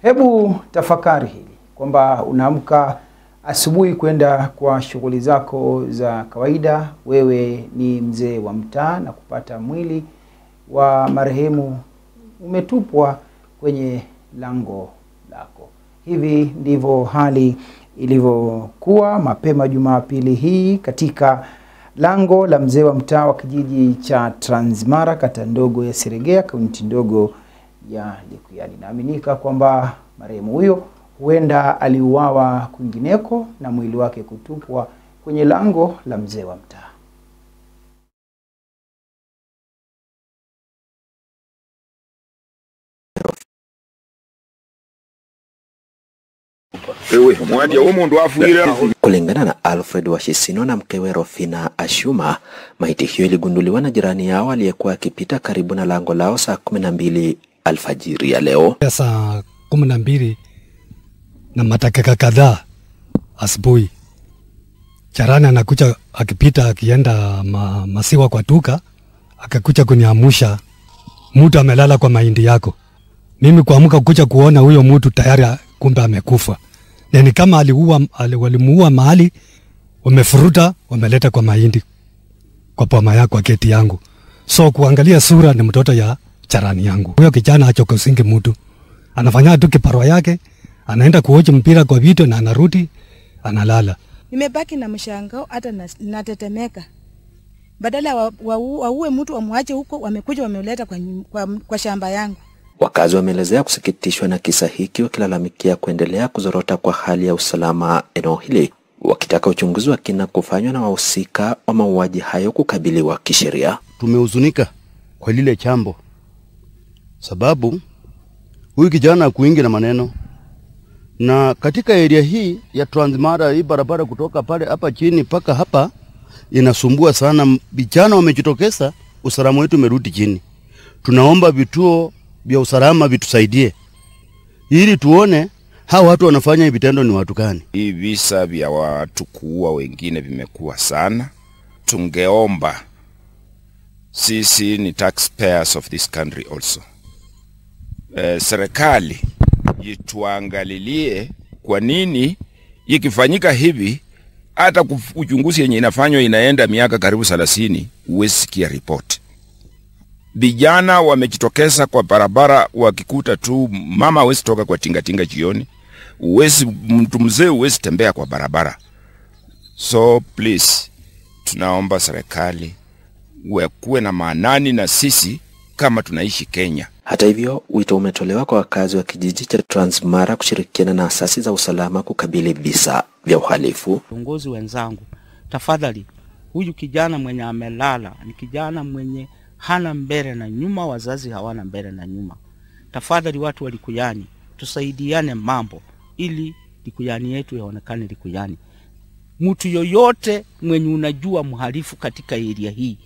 Hebu tafakari hili kwamba unaamka asubuhi kwenda kwa shughuli zako za kawaida, wewe ni mzee wa mtaa, na kupata mwili wa marehemu umetupwa kwenye lango lako. Hivi ndivyo hali ilivyokuwa mapema Jumapili hii katika lango la mzee wa mtaa wa kijiji cha Transmara, kata ndogo ya Seregea, kaunti ndogo ya Likuyani. Inaaminika kwamba marehemu huyo huenda aliuawa kwingineko na mwili wake kutupwa kwenye lango la mzee wa mtaa. Kulingana na Alfred Washisino na mkewe Rofina Ashuma, maiti hiyo iligunduliwa na jirani yao aliyekuwa akipita karibu na lango lao saa 12 alfajiri ya leo. Saa 12 na matakika kadhaa asubuhi, jirani anakuja akipita akienda masiwa kwa duka, akakuja kuniamusha, mtu amelala kwa mahindi yako. Mimi kuamka kuja kuona huyo mtu tayari kumbe amekufa. Ni kama walimuua mahali, wamefuruta, wameleta kwa mahindi kwa poma yako kwa geti yangu. So kuangalia sura ni mtoto ya charani yangu. Huyo kijana hachokosingi mtu. Anafanya tu kiparwa yake, anaenda kuoje mpira kwa video na anarudi, analala. Nimebaki na mshangao, hata natetemeka. Badala waue mtu wamwache huko, wamekuja wameleta kwa shamba yangu. Wakazi wameelezea kusikitishwa na kisa hiki, wakilalamikia kuendelea kuzorota kwa hali ya usalama eneo hili, wakitaka uchunguzi wa kina kufanywa na wahusika wa mauaji hayo kukabiliwa kisheria. Tumehuzunika kwa lile chambo, sababu huyu kijana kuingi na maneno, na katika area hii ya Transmara, hii barabara kutoka pale hapa chini paka hapa inasumbua sana. Vijana wamejitokeza, usalama wetu umerudi chini. Tunaomba vituo vya usalama vitusaidie ili tuone hawa watu wanafanya vitendo ni watu gani. Hii visa vya watu kuua wengine vimekuwa sana. Tungeomba, sisi ni taxpayers of this country also, serikali ituangalilie kwa nini ikifanyika hivi. Hata uchunguzi yenye inafanywa inaenda miaka karibu 30, huwezi sikia report. Vijana wamejitokeza kwa barabara, wakikuta tu mama huwezi toka kwa tingatinga jioni, mtu mzee huwezi tembea kwa barabara. So please, tunaomba serikali kuwe na maanani na sisi kama tunaishi Kenya. Hata hivyo, wito umetolewa kwa wakazi wa kijiji cha Transmara kushirikiana na asasi za usalama kukabili visa vya uhalifu. Viongozi wenzangu, tafadhali, huyu kijana mwenye amelala ni kijana mwenye hana mbele na nyuma, wazazi hawana mbele na nyuma. Tafadhali watu wa Likuyani, tusaidiane mambo ili Likuyani yetu yaonekane Likuyani. Mtu yoyote mwenye unajua mhalifu katika area hii,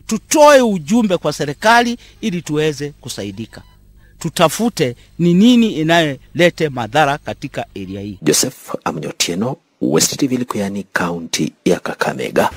tutoe ujumbe kwa serikali ili tuweze kusaidika. Tutafute ni nini inayoleta madhara katika area hii. Joseph Amnyotieno, West TV, Likuyani, kaunti ya Kakamega.